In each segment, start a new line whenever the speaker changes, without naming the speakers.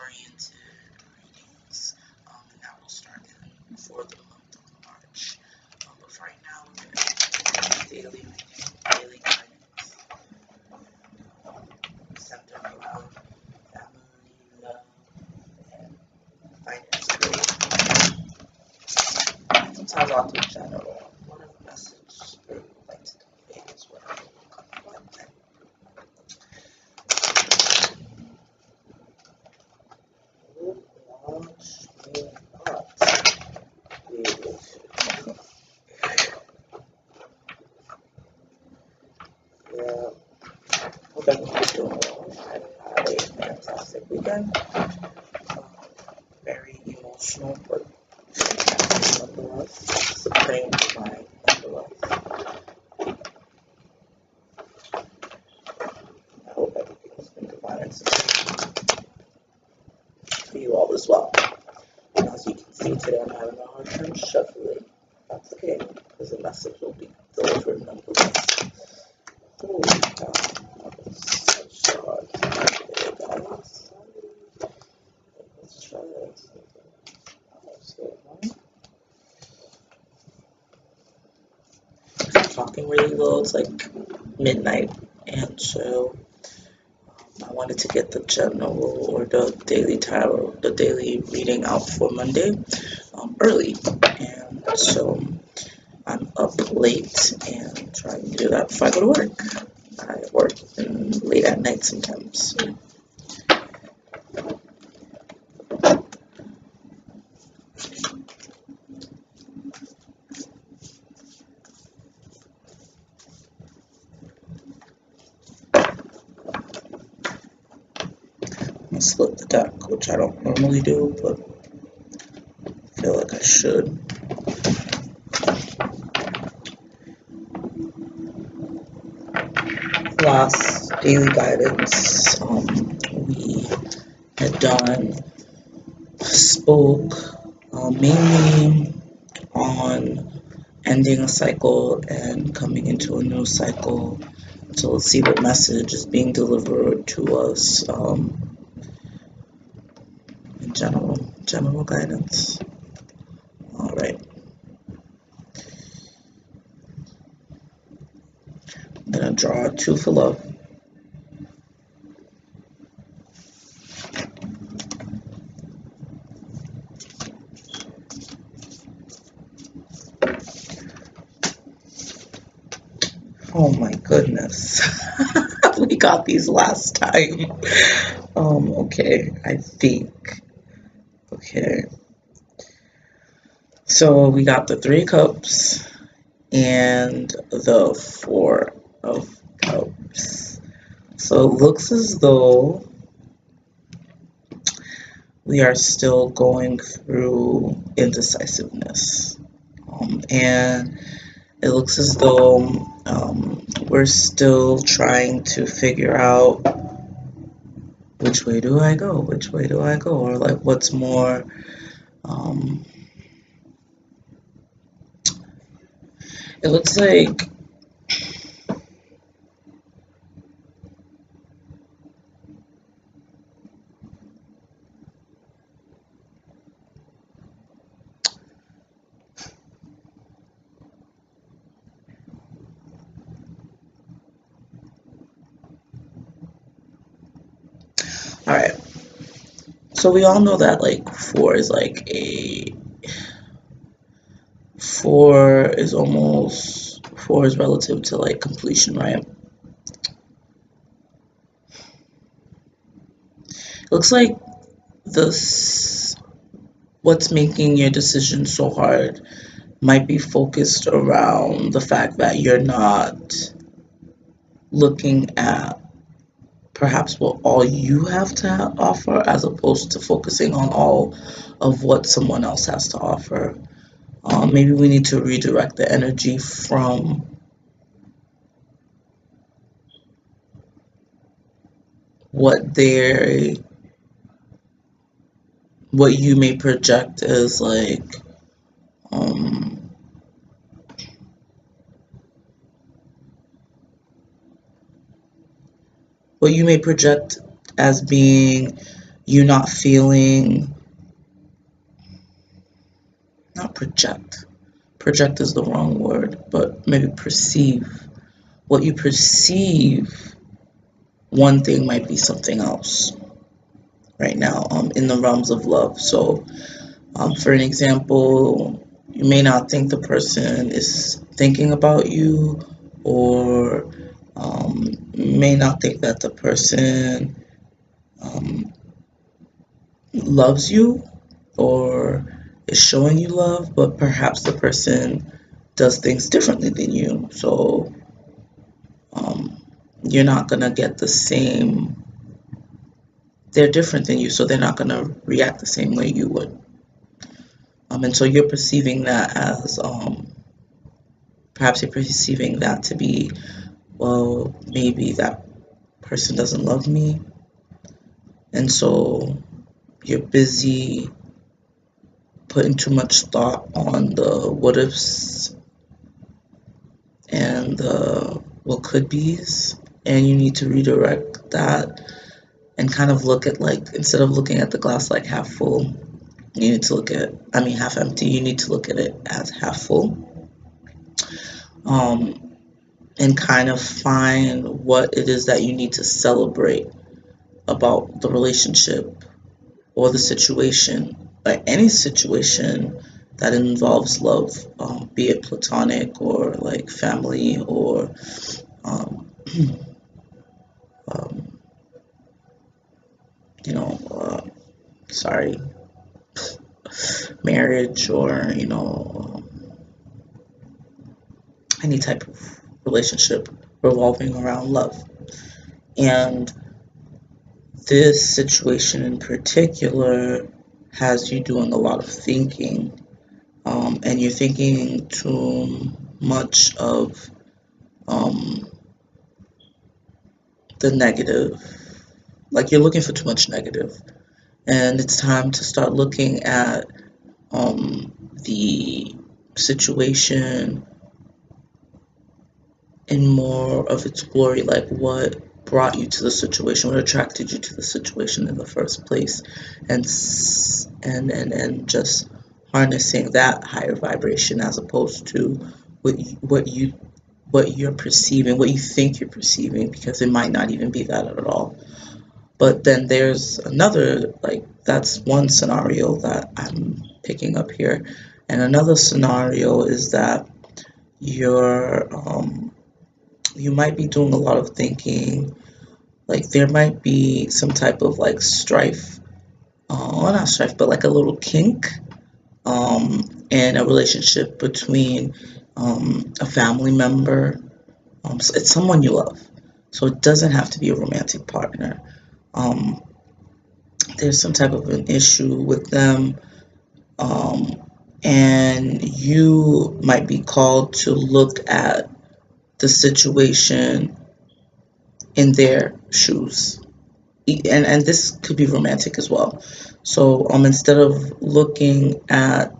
oriented readings, and that will start for the month of March. But for right now, we're going to do daily reading, daily guidance, centered around family, love, and finances. Sometimes I'll do general, whatever message Spirit would like to convey is whatever will come to my mind. Yeah, hope everyone's doing well. I had a fantastic weekend. Very emotional, but nonetheless, supreme divine nonetheless. I hope everything has been divine and supreme for you all as well. And as you can see today, I'm having a hard time shuffling. That's okay, because the message will be delivered nonetheless. Holy cow, that was such a hard time today, guys. Let's try this. I'm talking really low, it's like midnight, and so I wanted to get the general or the daily tarot, the daily reading out for Monday early, and so I'm up late and trying to do that before I go to work. I work late at night sometimes. So. I split the deck, which I don't normally do, but I feel like I should. Last daily guidance, we had spoke mainly on ending a cycle and coming into a new cycle. So let's see what message is being delivered to us in general guidance. All right. I'm gonna draw 2 for love. Oh my goodness. We got these last time. Okay, I think. Okay. So we got the 3 cups and the 4 of cups. So it looks as though we are still going through indecisiveness. And it looks as though we're still trying to figure out which way do I go, or like what's more it looks like alright. So we all know that like 4 is like a 4 is almost 4 is relative to like completion, right? It looks like this what's making your decision so hard might be focused around the fact that you're not looking at perhaps what all you have to offer as opposed to focusing on all of what someone else has to offer. Maybe we need to redirect the energy from what you may project as like what you may project as being you not feeling, not project is the wrong word, but maybe perceive. What you perceive, one thing might be something else right now, in the realms of love. So, for an example, you may not think the person is thinking about you, or you may not think that the person loves you or is showing you love, but perhaps the person does things differently than you. So you're not going to get the same, they're different than you, so they're not going to react the same way you would. And so you're perceiving that as, perhaps you're perceiving that to be, well, maybe that person doesn't love me. And so you're busy putting too much thought on the what ifs and the what could be's, and you need to redirect that and kind of look at, like, instead of looking at the glass like half full, you need to look at, I mean half empty, you need to look at it as half full. And kind of find what it is that you need to celebrate about the relationship or the situation, like any situation that involves love, be it platonic or like family or um, um, you know, sorry, marriage, or any type of relationship revolving around love. And this situation in particular has you doing a lot of thinking, and you're thinking too much of the negative. Like, you're looking for too much negative, and it's time to start looking at the situation in more of its glory, like what brought you to the situation, what attracted you to the situation in the first place, and just harnessing that higher vibration as opposed to what you're perceiving, what you think you're perceiving, because it might not even be that at all. But then there's another, like, that's one scenario that I'm picking up here, and another scenario is that you're you might be doing a lot of thinking, like there might be some type of like strife, well, not strife, but like a little kink, in a relationship between a family member. So it's someone you love, so it doesn't have to be a romantic partner. um, there's some type of an issue with them, um, and you might be called to look at the situation in their shoes. And this could be romantic as well. So instead of looking at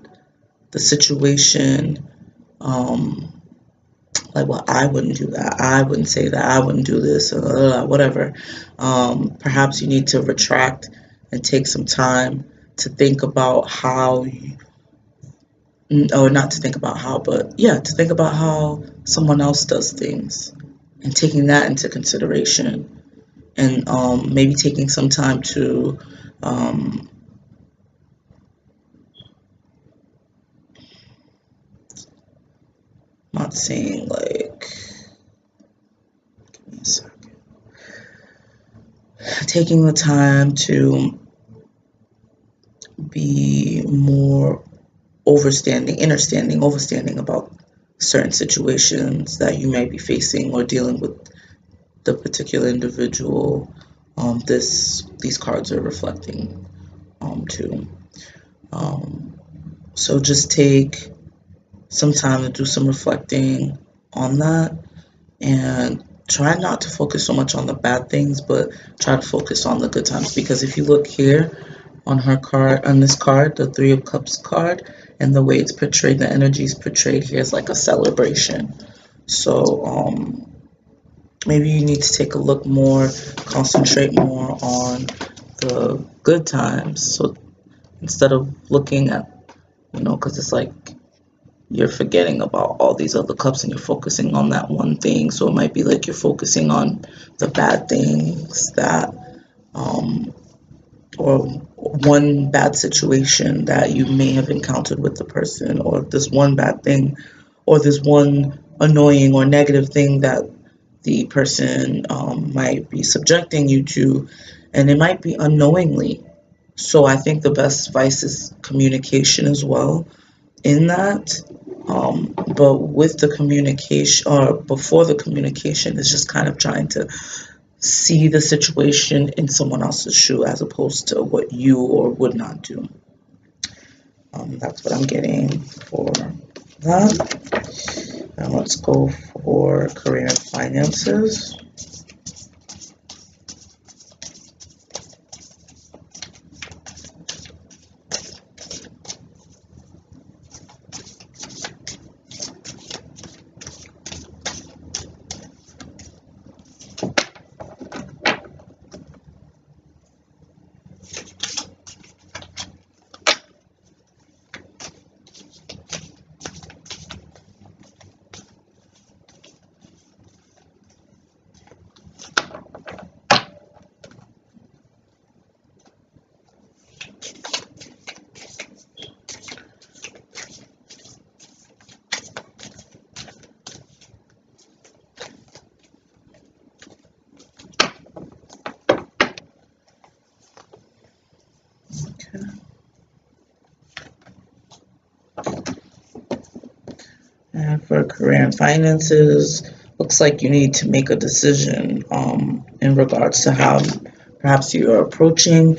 the situation, um, like, well, I wouldn't do that, I wouldn't say that, I wouldn't do this, whatever. Perhaps you need to retract and take some time to think about how, or not to think about how, but yeah, to think about how someone else does things, and taking that into consideration, and maybe taking some time to, um, not saying like, give me a second, taking the time to be more understanding about certain situations that you may be facing or dealing with the particular individual, these cards are reflecting to. Um, so just take some time to do some reflecting on that, and try not to focus so much on the bad things, but try to focus on the good times. Because if you look here on her card, on this card, the Three of Cups card, and the way it's portrayed, the energy is portrayed here is like a celebration. So maybe you need to take a look more, concentrate more on the good times. So instead of looking at, because it's like you're forgetting about all these other cups and you're focusing on that one thing. So it might be like you're focusing on the bad things that, or one bad situation that you may have encountered with the person, or this one bad thing, or this one annoying or negative thing that the person might be subjecting you to, and it might be unknowingly. So I think the best advice is communication as well in that. But with the communication, or before the communication, is just kind of trying to see the situation in someone else's shoe as opposed to what you or would not do. That's what I'm getting for that. Now let's go for career and finances. And for career and finances, looks like you need to make a decision in regards to how perhaps you are approaching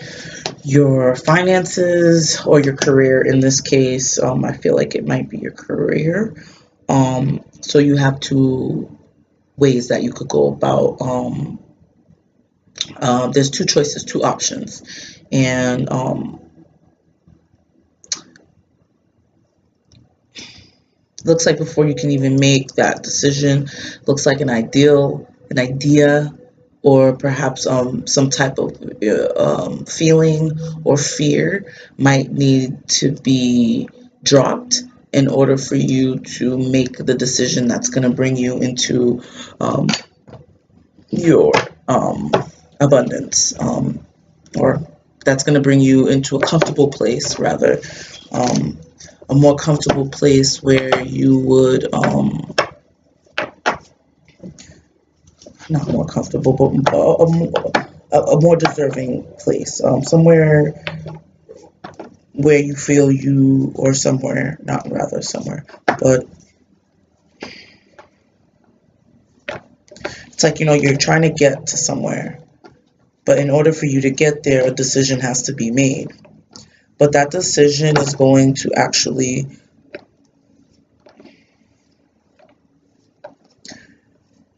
your finances or your career. In this case, I feel like it might be your career. So you have two ways that you could go about. There's two choices, two options, and looks like before you can even make that decision, looks like an idea, or perhaps some type of feeling or fear might need to be dropped in order for you to make the decision that's going to bring you into your abundance, or that's going to bring you into a comfortable place, rather, a more comfortable place where you would, not more comfortable, but a more deserving place, somewhere where you feel you, or somewhere, not rather somewhere, but it's like, you're trying to get to somewhere, but in order for you to get there, a decision has to be made. But that decision is going to actually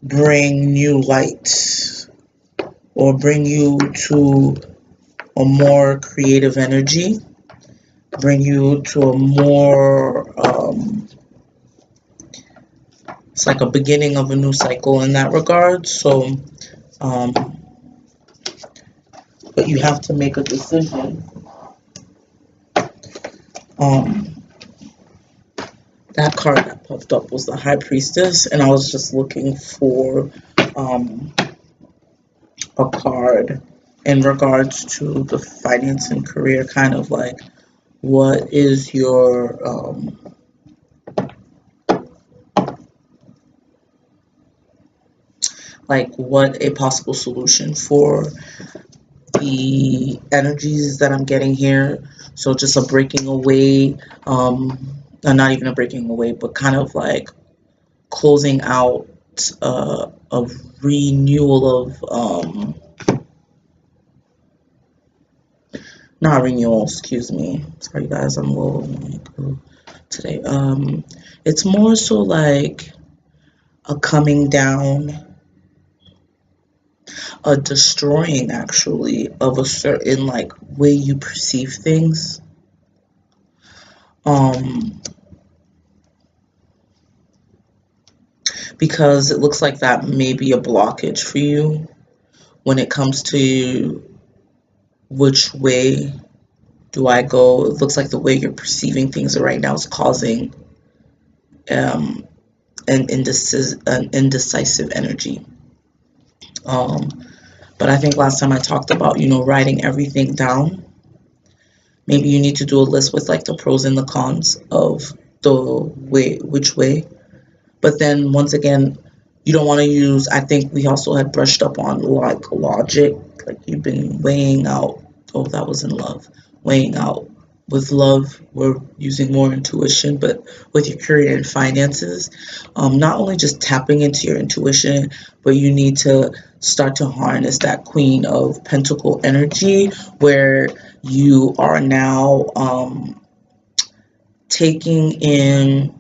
bring new light, or bring you to a more creative energy, bring you to a more, it's like a beginning of a new cycle in that regard. So, but you have to make a decision. That card that popped up was the High Priestess, and I was just looking for a card in regards to the finance and career, kind of like what is your like what a possible solution for the energies that I'm getting here. So just a breaking away, not even a breaking away, but kind of like closing out a renewal of not renewal, excuse me. Sorry guys, I'm a little like, today. It's more so like a coming down, a destroying actually of a certain like way you perceive things. Because it looks like that may be a blockage for you when it comes to which way do I go? It looks like the way you're perceiving things right now is causing um, an indecisive energy. Um, but I think last time I talked about, writing everything down. Maybe you need to do a list with like the pros and the cons of the way, which way. But then once again, you don't want to use, I think we also had brushed up on like logic, like you've been weighing out, oh, that was in love, weighing out. With love, we're using more intuition, but with your career and finances, not only just tapping into your intuition, but you need to start to harness that Queen of Pentacle energy where you are now taking in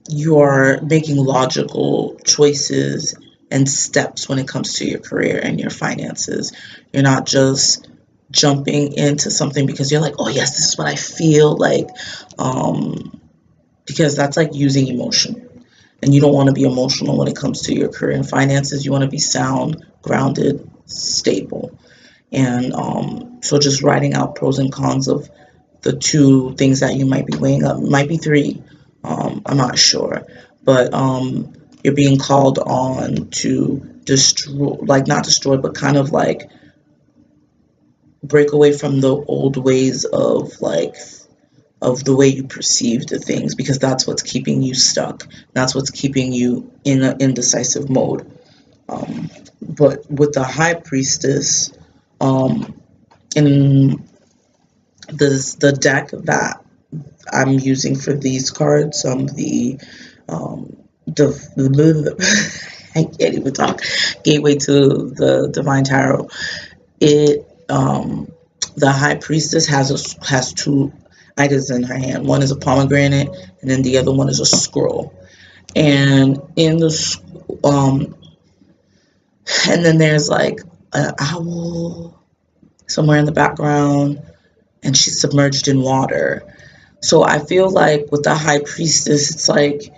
you are making logical choices and steps when it comes to your career and your finances. You're not just jumping into something because you're like, oh, yes, this is what I feel like, because that's like using emotion. And you don't want to be emotional when it comes to your career and finances. You want to be sound, grounded, stable. And so just writing out pros and cons of the two things that you might be weighing up. It might be three. I'm not sure. But you're being called on to destroy, like not destroy, but kind of like break away from the old ways of like of the way you perceive the things, because that's what's keeping you stuck. That's what's keeping you in an indecisive mode. But with the High Priestess, in the deck that I'm using for these cards, the I can't even talk. Gateway to the Divine Tarot. It the High Priestess has two items in her hand. One is a pomegranate, and then the other one is a scroll. And in the and then there's like an owl somewhere in the background, and she's submerged in water. So I feel like with the High Priestess, it's like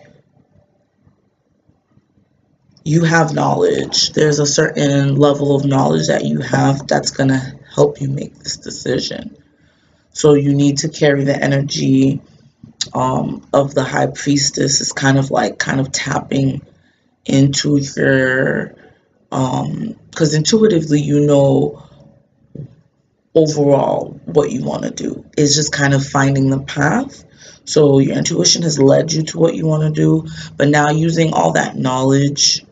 you have knowledge. There's a certain level of knowledge that you have that's going to help you make this decision. So you need to carry the energy of the High Priestess. It's kind of tapping into your, because intuitively you know overall what you want to do. It's just kind of finding the path. So your intuition has led you to what you want to do, but now using all that knowledge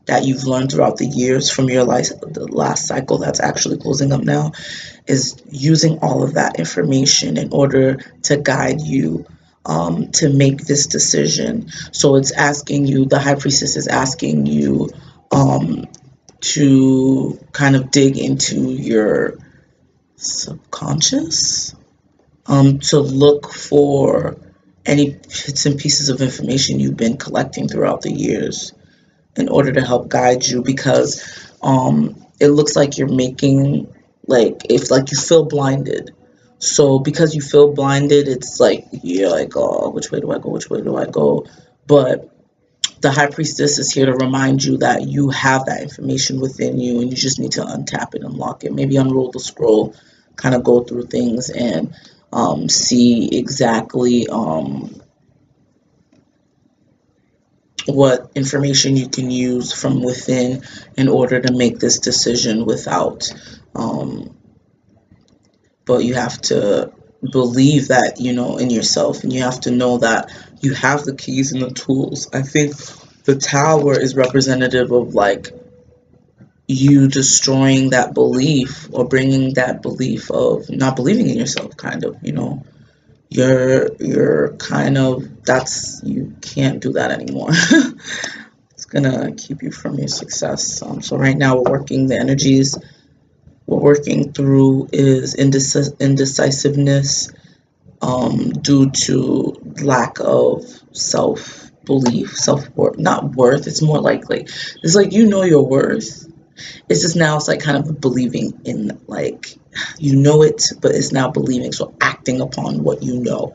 that you've learned throughout the years from your life, the last cycle that's actually closing up now, is using all of that information in order to guide you to make this decision. So it's asking you, the High Priestess is asking you to kind of dig into your subconscious, to look for any bits and pieces of information you've been collecting throughout the years in order to help guide you, because it looks like you're making, like, if like you feel blinded. So because you feel blinded, it's like you're like, oh, which way do I go, which way do I go? But the High Priestess is here to remind you that you have that information within you, and you just need to untap it, unlock it, maybe unroll the scroll, kind of go through things and see exactly what information you can use from within in order to make this decision without. But you have to believe that, in yourself, and you have to know that you have the keys and the tools. I think the tower is representative of like you destroying that belief or bringing that belief of not believing in yourself, kind of, you're kind of, that's, you can't do that anymore. It's gonna keep you from your success. So right now we're working the energies we're working through is indecisiveness, due to lack of self-belief, self-worth, not worth. It's more likely, it's like your worth. It's just now, it's like kind of believing in, like, it, but it's now believing, so acting upon what you know.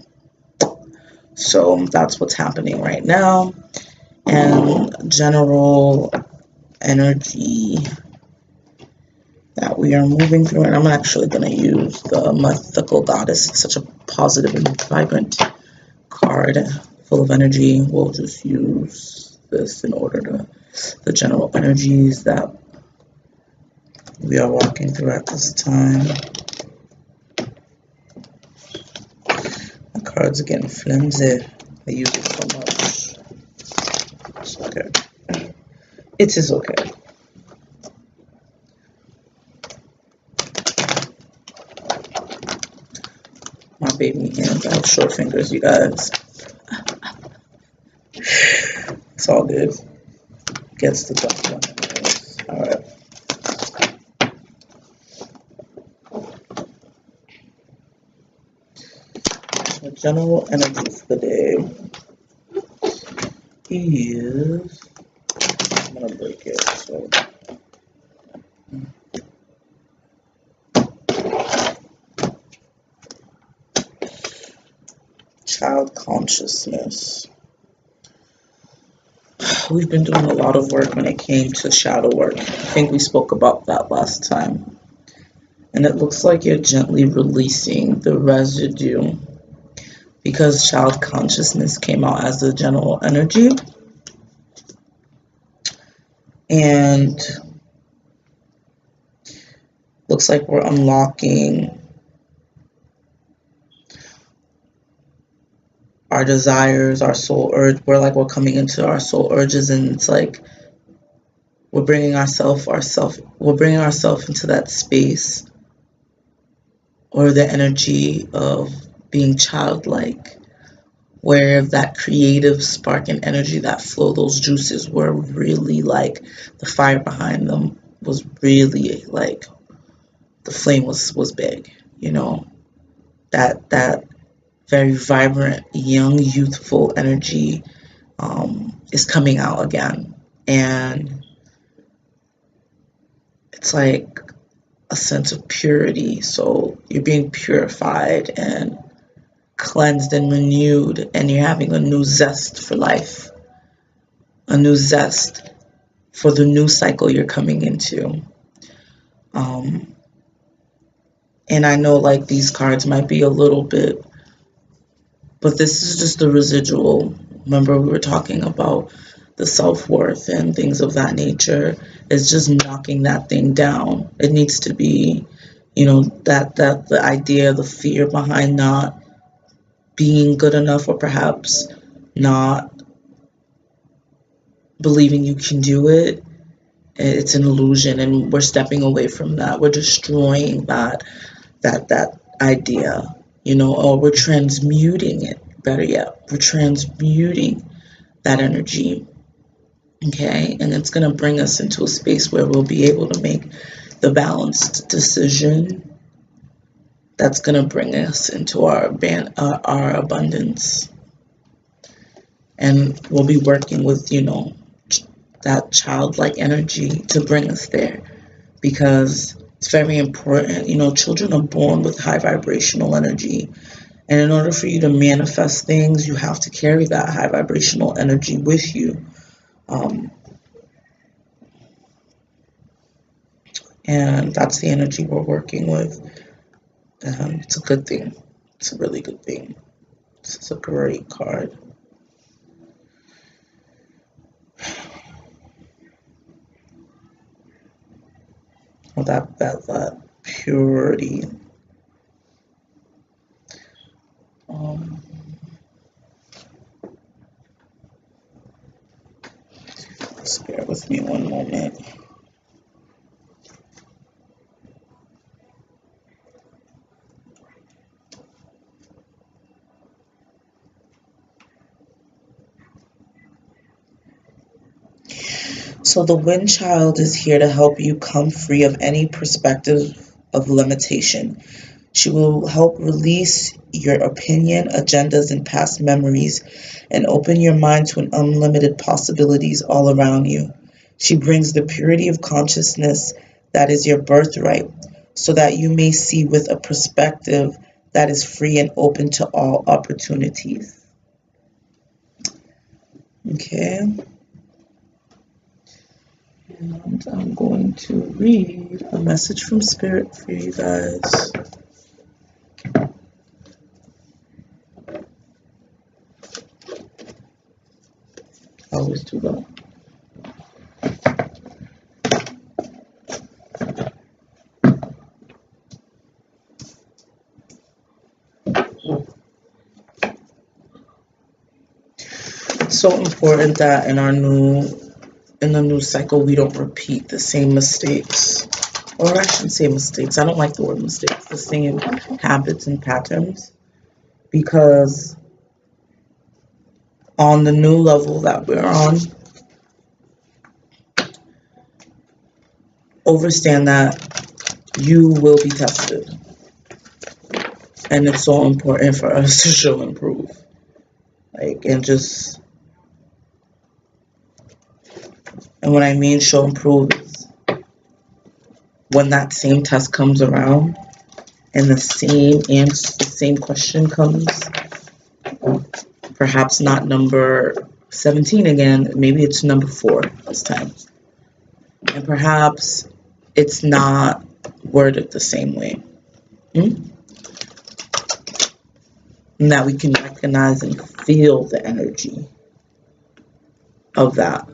So that's what's happening right now. And general energy that we we are moving through, and I'm actually going to use the mythical goddess. It's such a positive and vibrant card, full of energy. We'll just use this in order to the general energies that we are walking through at this time. The cards are getting flimsy. I use it so much. It's okay. It is okay. My baby hands, I have short fingers, you guys. It's all good. Gets the job done anyways. Alright. So general energy for the day is, I'm gonna break it, so child consciousness. We've been doing a lot of work when it came to shadow work. I think we spoke about that last time. And it looks like you're gently releasing the residue because child consciousness came out as the general energy. And looks like we're unlocking our desires, our soul urge. We're coming into our soul urges, and it's like we're bringing ourselves into that space or the energy of being childlike, where that creative spark and energy, that flow, those juices were really like the fire behind them was really like the flame was big, you know, that very vibrant, young, youthful energy is coming out again. And it's like a sense of purity. So you're being purified and cleansed and renewed, and you're having a new zest for life, a new zest for the new cycle you're coming into. And I know like these cards might be a little bit, but this is just the residual. Remember, we were talking about the self-worth and things of that nature. It's just knocking that thing down. It needs to be, you know, that the idea, the fear behind not being good enough, or perhaps not believing you can do it. It's an illusion, and we're stepping away from that. We're destroying that idea, you know, or we're transmuting it. Better yet, we're transmuting that energy. Okay, and it's going to bring us into a space where we'll be able to make the balanced decision that's going to bring us into our abundance. And we'll be working with, you know, that childlike energy to bring us there, because it's very important. You know, children are born with high vibrational energy, and in order for you to manifest things, you have to carry that high vibrational energy with you. And that's the energy we're working with. It's a good thing. It's a really good thing. This is a great card. Oh, that purity. Just bear with me one moment. So the wind child is here to help you come free of any perspective of limitation. She will help release your opinion, agendas, and past memories, and open your mind to an unlimited possibilities all around you. She brings the purity of consciousness that is your birthright, so that you may see with a perspective that is free and open to all opportunities. Okay. And I'm going to read a message from Spirit for you guys. I always do that. It's so important that in the new cycle we don't repeat the same mistakes. Or I shouldn't say mistakes. I don't like the word mistakes. The same habits and patterns. Because on the new level that we're on, understand that you will be tested. And it's so important for us to show improve. And when I mean show improve is when that same test comes around and the same question comes, perhaps not number 17 again, maybe it's number 4 this time. And perhaps it's not worded the same way. And that we can recognize and feel the energy of that.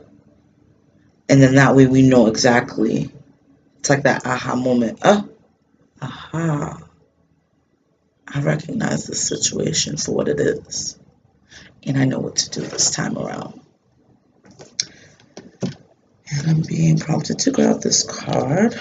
And then that way we know exactly. It's like that aha moment. Aha. I recognize the situation for what it is. And I know what to do this time around. And I'm being prompted to grab this card.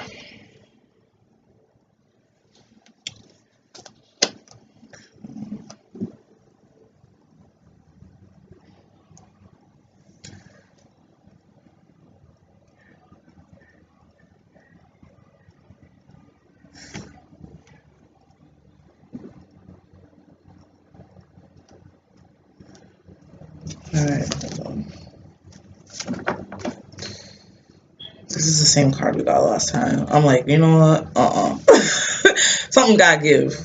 Alright, hold on. This is the same card we got last time. I'm like, you know what? Something gotta give.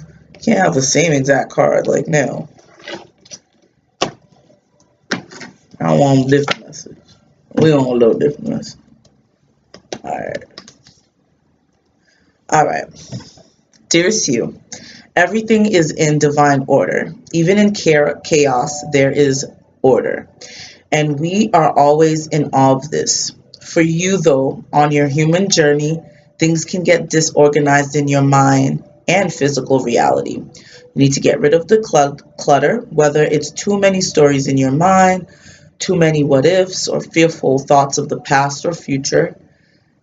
Can't have the same exact card like now. I don't want a different message. We want a little different message. Alright. Dearest you, everything is in divine order. Even in chaos, there is order. And we are always in awe of this. For you, though, on your human journey, things can get disorganized in your mind and physical reality. You need to get rid of the clutter, whether it's too many stories in your mind, too many what ifs, or fearful thoughts of the past or future.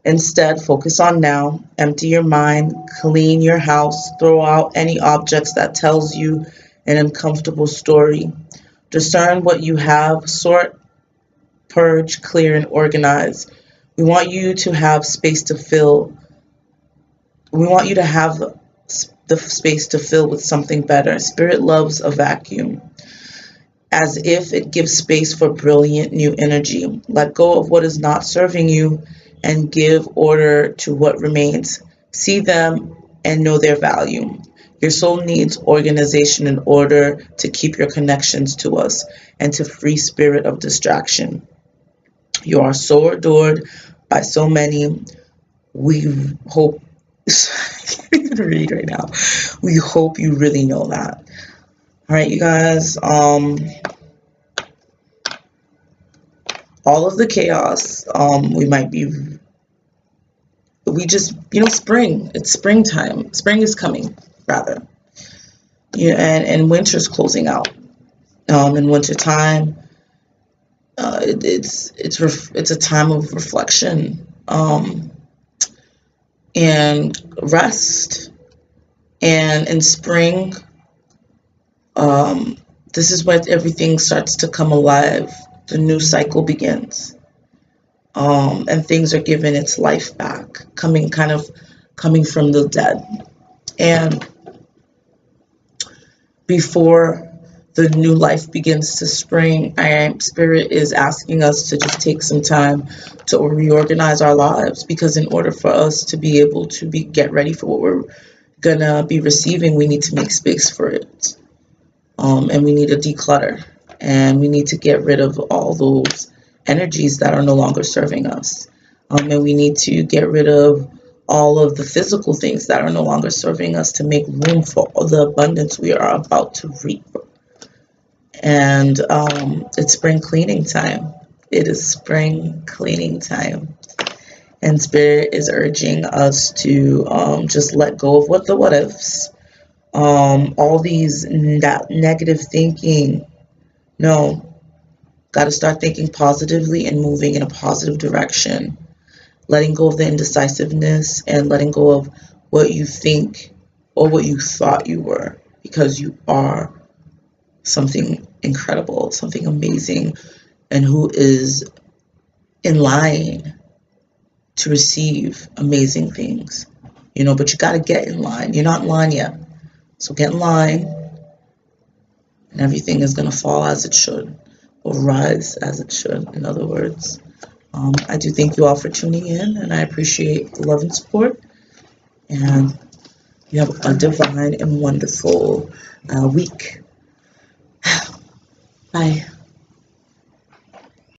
Instead, focus on now, empty your mind, clean your house, throw out any objects that tells you an uncomfortable story. Discern what you have, sort, purge, clear, and organize. We want you to have space to fill. We want you to have the space to fill with something better. Spirit loves a vacuum, as if it gives space for brilliant new energy. Let go of what is not serving you and give order to what remains. See them and know their value. Your soul needs organization in order to keep your connections to us and to free spirit of distraction. You are so adored by so many. We hope, I can't even read right now. We hope you really know that. All right, you guys, all of the chaos, spring, it's springtime. Spring is coming, rather. Yeah, and winter's closing out. In wintertime, it's a time of reflection, and rest. And in spring, this is when everything starts to come alive. The new cycle begins, and things are given its life back, coming from the dead. And before the new life begins to spring, Spirit is asking us to just take some time to reorganize our lives, because in order for us to be able to get ready for what we're gonna be receiving, we need to make space for it, and we need to declutter, and we need to get rid of all those energies that are no longer serving us. And we need to get rid of all of the physical things that are no longer serving us to make room for the abundance we are about to reap. And it's spring cleaning time. It is spring cleaning time. And Spirit is urging us to just let go of what ifs. All these negative thinking. No, got to start thinking positively and moving in a positive direction. Letting go of the indecisiveness and letting go of what you think or what you thought you were, because you are something incredible, something amazing, and who is in line to receive amazing things. But you got to get in line. You're not in line yet. So get in line, and everything is going to fall as it should, or rise as it should, in other words. I do thank you all for tuning in, and I appreciate the love and support. And you have a divine and wonderful week. Bye.